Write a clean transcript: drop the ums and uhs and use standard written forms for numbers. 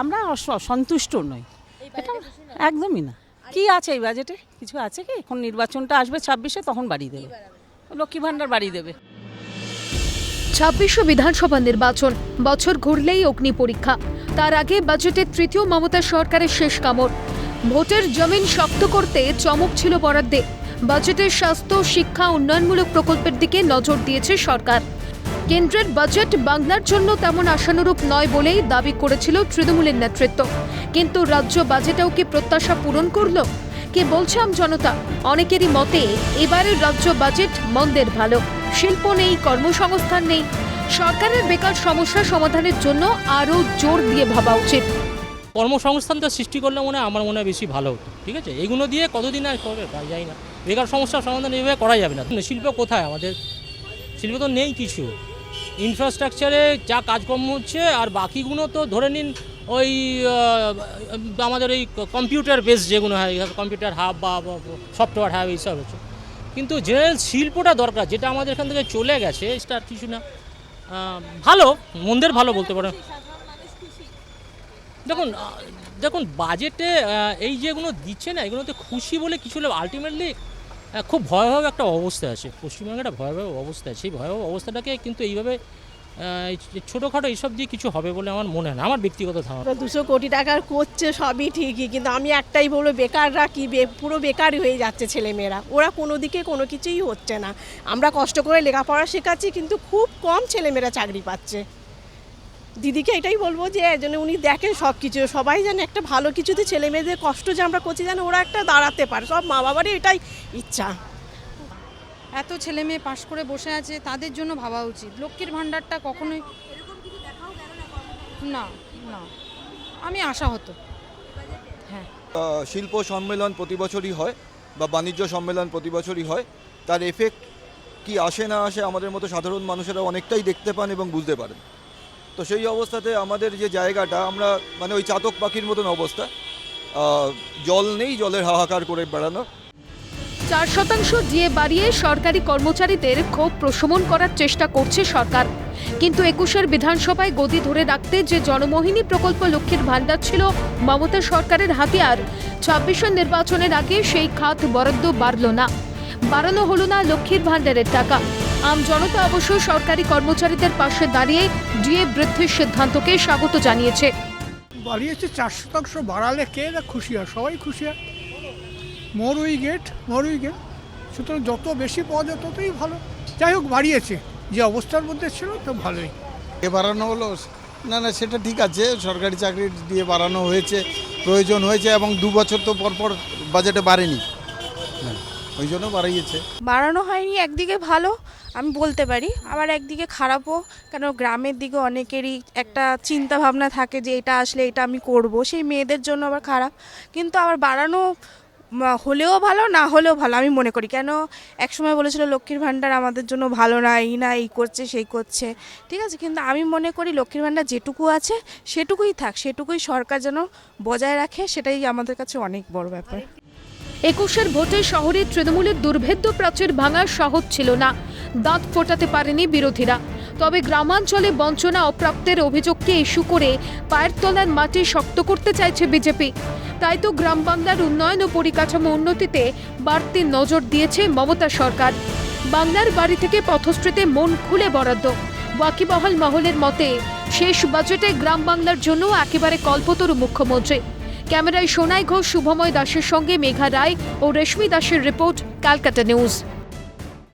আমরা সন্তুষ্ট নই, এটা একদমই না। কি আছে এই বাজেটে? কিছু আছে কি? এখন নির্বাচনটা আসবে 26-এ, তখন বাড়িয়ে দেবে, লক্ষ্মী ভাণ্ডার বাড়িয়ে দেবে। 26 বিধানসভা নির্বাচন, বছর ঘুরলেই অগ্নি পরীক্ষা। তার আগে বাজেটের তৃতীয় মমতা সরকারের শেষ কামড়। ভোটের জমিন শক্ত করতে চমক ছিল বরাদ্দে। বাজেটের স্বাস্থ্য, শিক্ষা, উন্নয়নমূলক প্রকল্পের দিকে নজর দিয়েছে সরকার। কেন্দ্রের বাজেট বাংলার জন্য তেমন আশানুরূপ নয় বলেই দাবি করেছিল তৃণমূলের নেতৃত্ব। কিন্তু রাজ্য বাজেটেও কি প্রত্যাশা পূরণ করলো? কে বলছে জনতা? অনেকেরই মতে এবারের রাজ্য বাজেট মন্দের ভালো। শিল্প নেই, কর্মসংস্থান নেই। সরকারের বেকার সমস্যা সমাধানের জন্য আরও জোর দিয়ে ভাবা উচিত। কর্মসংস্থানটা সৃষ্টি করলে আমার মনে হয় বেশি ভালো হতো। ঠিক আছে, এগুলো দিয়ে কতদিন আর করবে যাই না। বেকার সমস্যার সমাধান এইভাবে করা যাবে না। শিল্প কোথায়? আমাদের শিল্প তো নেই কিছু। ইনফ্রাস্ট্রাকচারে যা কাজকর্ম হচ্ছে, আর বাকিগুলো তো ধরে নিন ওই আমাদের এই কম্পিউটার বেস যেগুলো হয়, কম্পিউটার হাব বা সফটওয়্যার হাব, এইসব হচ্ছে। কিন্তু জেনারেল শিল্পটা দরকার, যেটা আমাদের এখান থেকে চলে গেছে, সেটা আর কিছু না। ভালো, মন্দের ভালো বলতে পারেন। দেখুন বাজেটে এই যেগুলো দিচ্ছে না, এগুলোতে খুশি বলে কিছু হলে আলটিমেটলি খুব ভয়াবহ একটা অবস্থা আছে। পশ্চিমবঙ্গে একটা ভয়াবহ অবস্থা আছে। সেই ভয়াবহ অবস্থাটাকে কিন্তু এইভাবে ছোটোখাটো এইসব দিয়ে কিছু হবে বলে আমার মনে হয় না, আমার ব্যক্তিগত ধারণা। 200 কোটি টাকার করছে সবই ঠিকই, কিন্তু আমি একটাই বলবো, বেকাররা কি পুরো বেকারই হয়ে যাচ্ছে ছেলেমেয়েরা। ওরা কোনো দিকে কোনো কিছুই হচ্ছে না। আমরা কষ্ট করে লেখাপড়া শেখাচ্ছি, কিন্তু খুব কম ছেলেমেয়েরা চাকরি পাচ্ছে। দিদিকে এটাই বলবো যে যেন উনি দেখেন সব কিছু, সবাই যেন একটা ভালো কিছুতে ছেলে মেয়েদের কষ্ট যে আমরা করছি যেন ওরা একটা দাঁড়াতে পারে। সব মা বাবারই এটাই ইচ্ছা। এত ছেলে মেয়ে পাশ করে বসে আছে, তাদের জন্য ভাবা উচিত। লক্ষ্মীর ভাণ্ডারটা কখনোই না না, আমি আশা হতো। হ্যাঁ, শিল্প সম্মেলন প্রতি বছরই হয় বা বাণিজ্য সম্মেলন প্রতি বছরই হয়। তার এফেক্ট কি আসে না আসে আমাদের মতো সাধারণ মানুষেরা অনেকটাই দেখতে পান এবং বুঝতে পারেন। তো সেই অবস্থাতে আমাদের যে জায়গাটা, আমরা ওই চাতক পাখির মতন অবস্থা, জল নেই, জলের হাহাকার করে বেড়ানো। 4% দিয়ে বাড়িয়ে সরকারি কর্মচারীদের ক্ষোভ প্রশমন করার চেষ্টা করছে সরকার। কিন্তু 21-এর বিধানসভায় গদি ধরে রাখতে যে জনমোহিনী প্রকল্প লক্ষ্মীর ভাণ্ডার ছিল মমতা সরকারের হাতিয়ার, 26-এর নির্বাচনের আগে সেই খাত বরাদ্দ বাড়ল না। বাড়ানো হলো না লক্ষ্মীর ভাণ্ডারের টাকা। জনতা অবশ্য সরকারি কর্মচারীদের পাশে দাঁড়িয়ে ডিএ বৃদ্ধির সিদ্ধান্তকে স্বাগত জানিয়েছে। বাড়িয়েছে 4% বাড়ালে কে না খুশি হয়? সবাই খুশি হয়। More we get. সুতরাং যত বেশি পাওয়া যায় ততই ভালো। যাই হোক, বাড়িয়েছে, যে অবস্থার মধ্যে ছিল তো ভালোই। বাড়ানো হলো না, সেটা ঠিক আছে। সরকারি চাকরি দিয়ে বাড়ানো হয়েছে, প্রয়োজন হয়েছে, এবং 2 বছর তো পরপর বাজেটে বাড়েনি, ওই জন্য বাড়িয়েছে। বাড়ানো হয়নি একদিকে ভালো আমি বলতে পারি, আবার একদিকে খারাপও। কেন গ্রামের দিকে অনেকেরই একটা চিন্তা ভাবনা থাকে যে এটা আসলে এটা আমি করব, সেই মেয়েদের জন্য আবার খারাপ। কিন্তু আবার বাড়ানো হলেও ভালো, না হলেও ভালো আমি মনে করি। কেন একসময় বলেছিল লক্ষ্মীর ভাণ্ডার আমাদের জন্য ভালো না, এই করছে সেই করছে, ঠিক আছে। কিন্তু আমি মনে করি লক্ষ্মীর ভাণ্ডার যেটুকু আছে সেটুকুই থাক, সেটুকুই সরকার যেন বজায় রাখে, সেটাই আমাদের কাছে অনেক বড় ব্যাপার। 21-এর ভোটে শহরে তৃণমূলের দুর্ভেদ্য প্রাচীর ভাঙা সহজ ছিল না। দাঁত ফোটাতে পারেনি বিরোধীরা। তবে গ্রামাঞ্চলে বঞ্চনা অপ্রাপ্তের অভিযোগকে ইস্যু করে পায়ের তলার মাটি শক্ত করতে চাইছে বিজেপি। তাই তো গ্রাম বাংলার উন্নয়ন ও পরিকাঠামো উন্নতিতে বাড়তি নজর দিয়েছে মমতা সরকার। বাংলার বাড়ি থেকে পথশ্রীতে মন খুলে বরাদ্দ। ওয়াকিবহাল মহলের মতে শেষ বাজেটে গ্রাম বাংলার জন্য একেবারে কল্পতরু মুখ্যমন্ত্রী। ক্যামেরায় সোনাই ঘোষ, শুভময় দাসের সঙ্গে মেঘা রায় ও রেশমি দাসের রিপোর্ট, ক্যালকাটা নিউজ।